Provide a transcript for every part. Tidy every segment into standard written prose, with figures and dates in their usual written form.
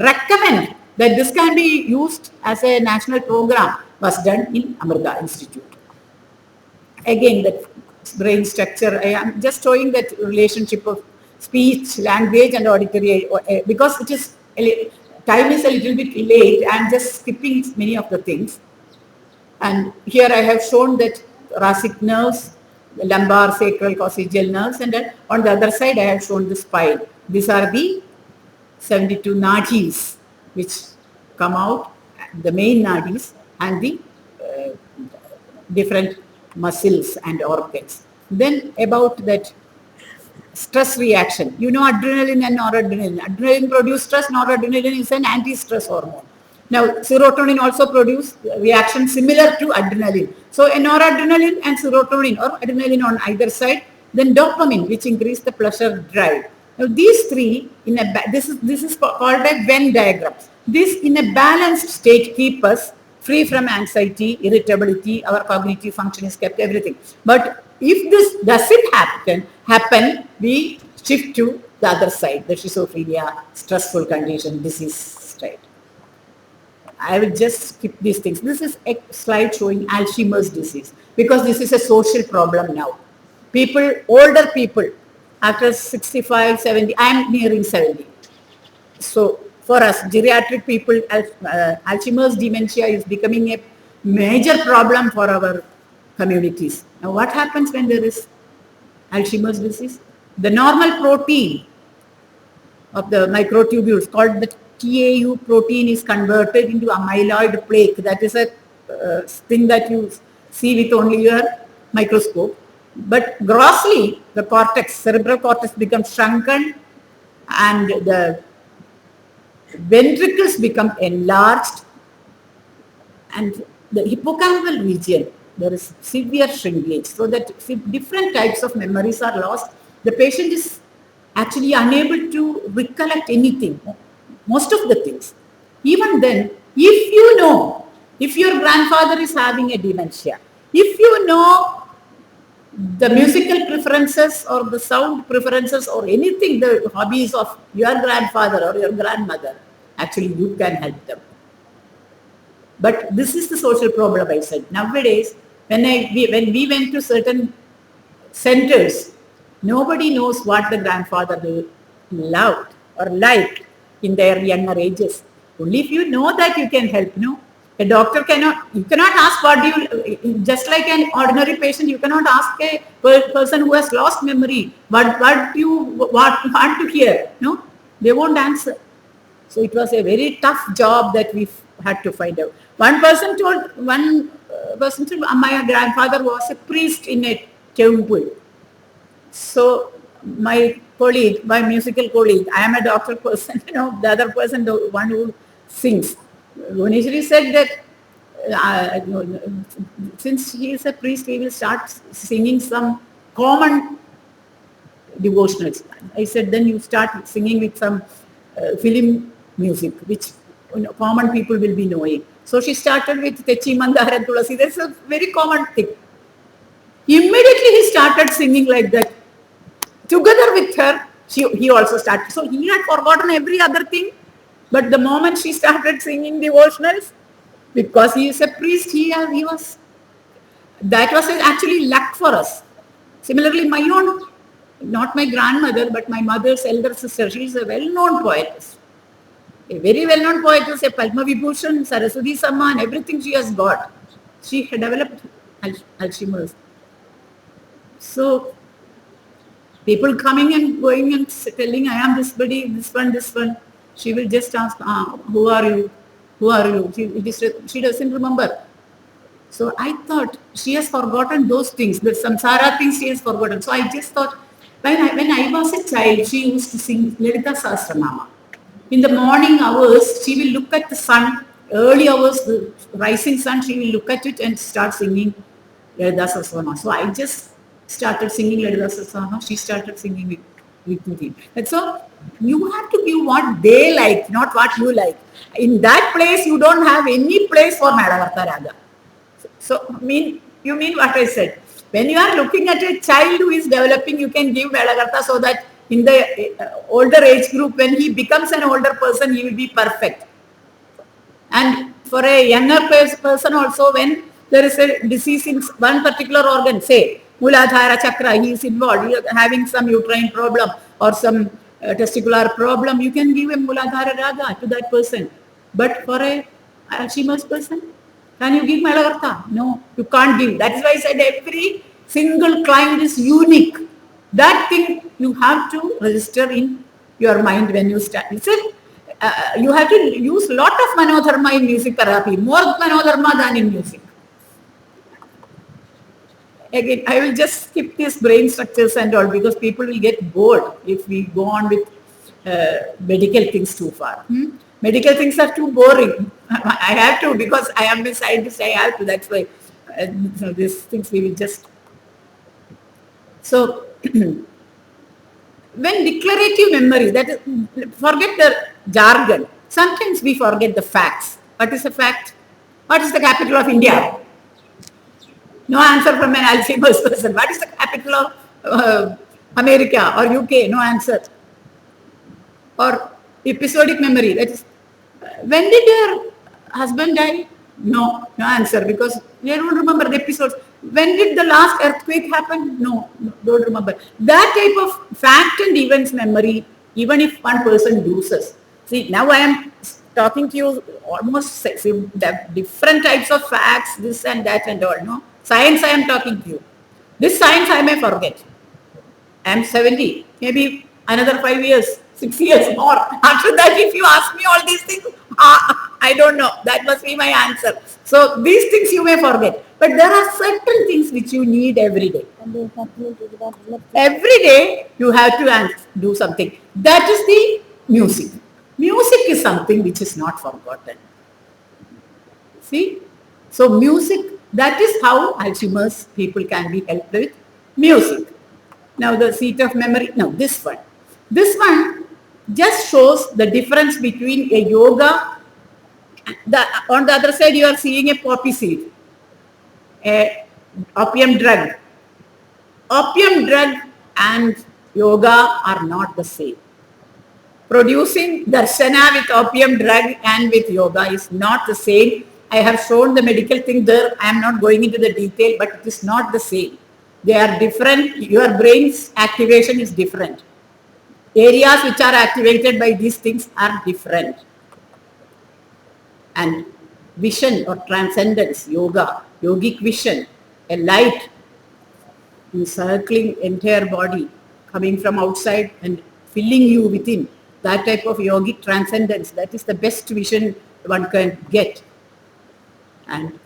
recommend that this can be used as a national program was done in Amrita Institute. Again, that brain structure, I am just showing that relationship of speech, language and auditory, because it is, time is a little bit late, I am just skipping many of the things. And here I have shown that thoracic nerves, the lumbar, sacral, coccygeal nerves, and then on the other side I have shown the spine. These are the 72 nadis which come out, the main nadis and the different muscles and organs. Then about that stress reaction, you know, adrenaline and noradrenaline. Adrenaline produces stress, noradrenaline is an anti-stress hormone. Now, serotonin also produce reaction similar to adrenaline. So, a noradrenaline and serotonin or adrenaline on either side, then dopamine, which increase the pleasure drive. Now, these three, this is called a Venn diagram. This in a balanced state keep us free from anxiety, irritability, our cognitive function is kept, everything. But if this doesn't happen, we shift to the other side, the schizophrenia, stressful condition, disease state. I will just skip these things. This is a slide showing Alzheimer's disease because this is a social problem now. People, older people, after 65, 70, I am nearing 70. So for us, geriatric people, Alzheimer's dementia is becoming a major problem for our communities. Now what happens when there is Alzheimer's disease? The normal protein of the microtubules called the TAU protein is converted into amyloid plaque. That is a thing that you see with only your microscope. But grossly, the cortex, cerebral cortex becomes shrunken and the ventricles become enlarged and the hippocampal region, there is severe shrinkage. So that different types of memories are lost. The patient is actually unable to recollect anything, most of the things. Even then, if you know, if your grandfather is having a dementia, if you know the musical preferences or the sound preferences or anything, the hobbies of your grandfather or your grandmother, actually you can help them. But this is the social problem I said. Nowadays, when we went to certain centers, nobody knows what the grandfather loved or liked in their younger ages. Only if you know that you can help, no? A doctor you cannot ask what do you, just like an ordinary patient, you cannot ask a person who has lost memory, what do you want to hear, no? They won't answer. So it was a very tough job that we had to find out. One person told, my grandfather was a priest in a temple. So my colleague, my musical colleague, I am a doctor person, you know, the other person, the one who sings. Guneshri said that since he is a priest, we will start singing some common devotionals. I said, then you start singing with some film music, which common people will be knowing. So she started with Techi, Mandar and Tulasi. That's a very common thing. Immediately he started singing like that. Together with her, he also started. So he had forgotten every other thing. But the moment she started singing devotionals, because he is a priest, that was actually luck for us. Similarly, my own, not my grandmother, but my mother's elder sister, she is a well-known poetess. A very well-known poetess, a Padma Vibhushan, Saraswati Samman, everything she has got. She had developed Alzheimer's. So, people coming and going and telling, I am this body, this one. She will just ask, who are you? Who are you? She doesn't remember. So I thought she has forgotten those things, the samsara things she has forgotten. So I just thought, when I was a child, she used to sing Lalita Sahasranama. In the morning hours, she will look at the sun, early hours, the rising sun, she will look at it and start singing Lalita Sahasranama. So I just started singing Lalita Sahasranama. She started singing with me. And so you have to give what they like, not what you like. In that place, you don't have any place for Madhavartha Raga. So, you mean what I said. When you are looking at a child who is developing, you can give Madhavartha so that in the older age group, when he becomes an older person, he will be perfect. And for a younger person also, when there is a disease in one particular organ, say Muladhara chakra, he is involved, he is having some uterine problem or some testicular problem, you can give a Muladhara Raga to that person. But for a Alzheimer's person, can you give Malagartha? No, you can't give. That is why I said every single client is unique. That thing you have to register in your mind when you start. You have to use lot of Manodharma in music therapy, more Manodharma than in music. Again, I will just skip these brain structures and all because people will get bored if we go on with medical things too far. Medical things are too boring. I have to because I am a scientist, I have to. That's why so these things we will just... So, when declarative memory, that is, forget the jargon. Sometimes we forget the facts. What is a fact? What is the capital of India? No answer from an Alzheimer's person. What is the capital of America or UK? No answer. Or episodic memory. That is, when did your husband die? No answer because they don't remember the episodes. When did the last earthquake happen? No, don't remember. That type of fact and events memory, even if one person loses. See, now I am talking to you almost different types of facts, this and that and all. No, science I am talking to you. This science I may forget. I am 70, maybe another 5 years, 6 years more. After that, if you ask me all these things, I don't know. That must be my answer. So these things you may forget. But there are certain things which you need every day. Every day you have to do something. That is the music. Music is something which is not forgotten. See? So music, that is how Alzheimer's people can be helped with music. Now the seat of memory, now this one. This one just shows the difference between a yoga. On the other side you are seeing a poppy seed, a opium drug. Opium drug and yoga are not the same. Producing darshana with opium drug and with yoga is not the same. I have shown the medical thing there. I am not going into the detail, but it is not the same. They are different. Your brain's activation is different. Areas which are activated by these things are different. And vision or transcendence, yoga, yogic vision, a light encircling entire body, coming from outside and filling you within, that type of yogic transcendence, that is the best vision one can get. And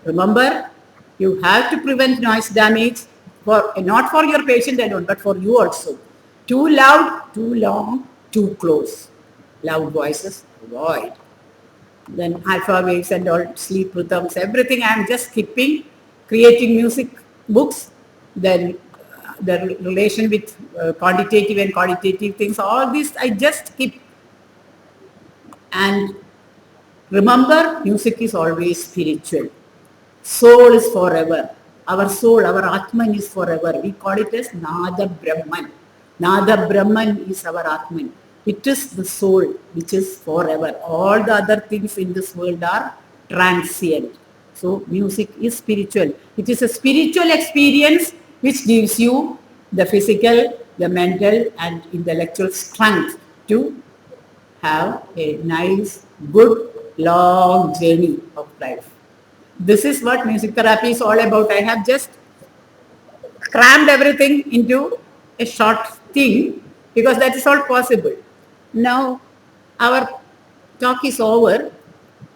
remember, you have to prevent noise damage, not for your patient alone, but for you also. Too loud, too long, too close. Loud voices, avoid. Then alpha waves and all, sleep rhythms, everything I am just skipping. Creating music books, then the relation with quantitative and qualitative things, all this I just skip. And remember, music is always spiritual. Soul is forever. Our soul, our Atman is forever. We call it as Nada Brahman. Nada Brahman is our Atman. It is the soul which is forever. All the other things in this world are transient. So music is spiritual. It is a spiritual experience which gives you the physical, the mental and intellectual strength to have a nice, good, long journey of life. This is what music therapy is all about. I have just crammed everything into a short thing because that is all possible. Now our talk is over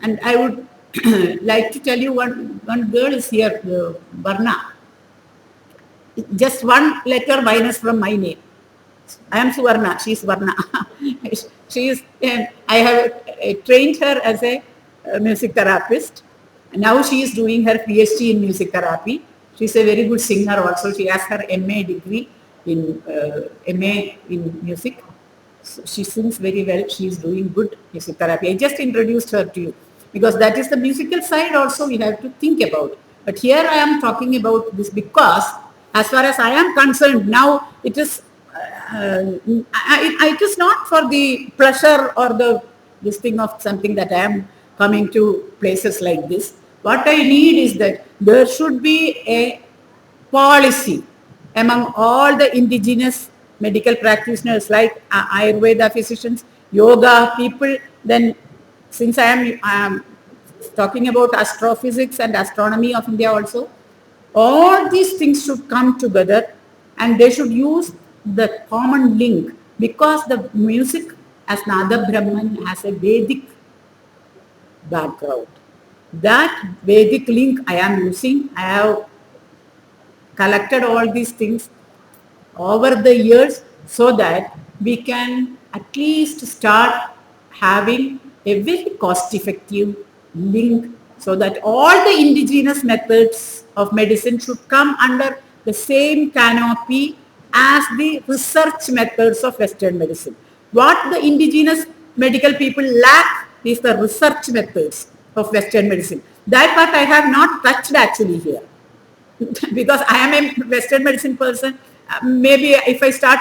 and I would like to tell you one girl is here, Varna. Just one letter minus from my name. I am Suvarna, she is Varna. She is, I have trained her as a music therapist. Now she is doing her PhD in music therapy. She is a very good singer also. She has her MA degree in MA in music. So she sings very well. She is doing good music therapy. I just introduced her to you because that is the musical side also we have to think about. But here I am talking about this because as far as I am concerned, now it is it is not for the pleasure or the this thing of something that I am coming to places like this. What I need is that there should be a policy among all the indigenous medical practitioners like Ayurveda physicians, yoga people. Then, since I am talking about astrophysics and astronomy of India also, all these things should come together and they should use the common link, because the music as Nada Brahman has a Vedic background. That Vedic link I am using. I have collected all these things over the years so that we can at least start having a very cost effective link, so that all the indigenous methods of medicine should come under the same canopy as the research methods of Western medicine. What the indigenous medical people lack is the research methods of Western medicine. That part I have not touched actually here. Because I am a Western medicine person, maybe if I start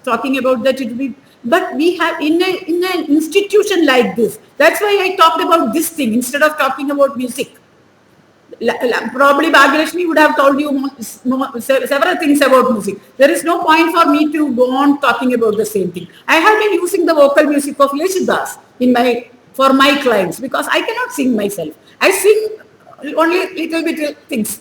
talking about that, it will be. But we have in an institution like this. That's why I talked about this thing instead of talking about music. Probably Bhagyalakshmi would have told you several things about music. There is no point for me to go on talking about the same thing. I have been using the vocal music of Yeshudas for my clients, because I cannot sing myself. I sing only little bit things,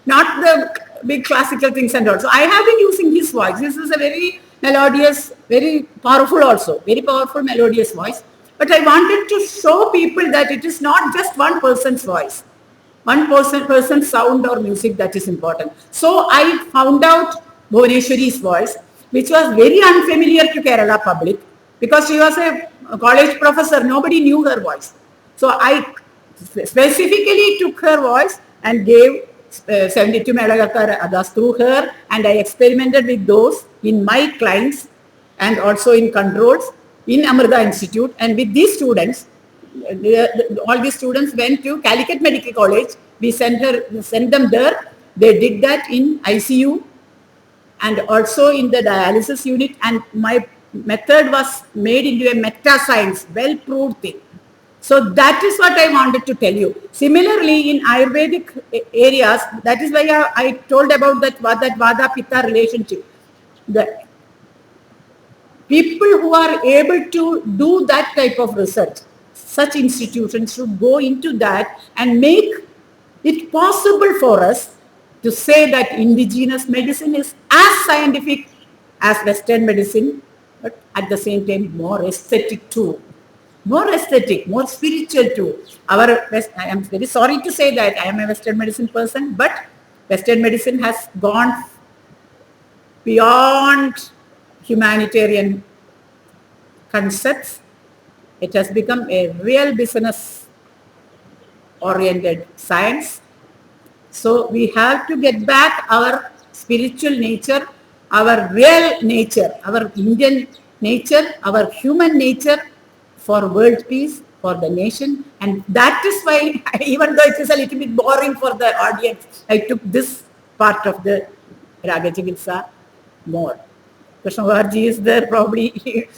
not the big classical things and all. So I have been using his voice. This is a very melodious, very powerful also, very powerful melodious voice. But I wanted to show people that it is not just one person's voice, one person's sound or music that is important. So I found out Bhuvaneshwari's voice, which was very unfamiliar to Kerala public, because she was a college professor. Nobody knew her voice. So I specifically took her voice and gave 72 Madagascar Raagas through her, and I experimented with those in my clients and also in controls in Amrita Institute. And with these students, all these students went to Calicut Medical College. We sent them there. They did that in ICU and also in the dialysis unit. And my method was made into a meta-science, well-proved thing. So that is what I wanted to tell you. Similarly, in Ayurvedic areas, that is why I told about that Vada-Pitta relationship. The people who are able to do that type of research, such institutions should go into that and make it possible for us to say that indigenous medicine is as scientific as Western medicine, but at the same time more aesthetic too. More aesthetic, more spiritual too. I am very sorry to say that I am a Western medicine person, but Western medicine has gone beyond humanitarian concepts. It has become a real business oriented science. So we have to get back our spiritual nature, our real nature, our Indian nature, our human nature for world peace, for the nation. And that is why, even though it is a little bit boring for the audience, I took this part of the Ragachikitsa more. Krishnavarji is there probably,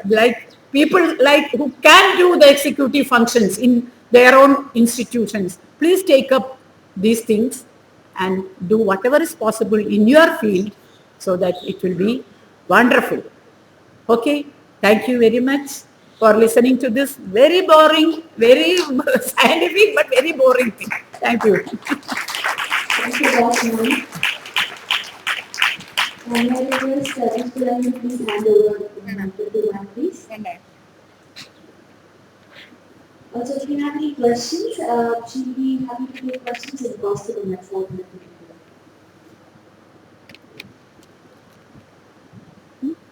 like people like who can do the executive functions in their own institutions. Please take up these things and do whatever is possible in your field so that it will be wonderful. Okay, thank you very much for listening to this very boring, very scientific but very boring thing. Thank you. Thank you, Dr. And my request, Mr. please hand over to Matt, please. Also, if you have any questions, she'll be happy to take questions if possible. That's all.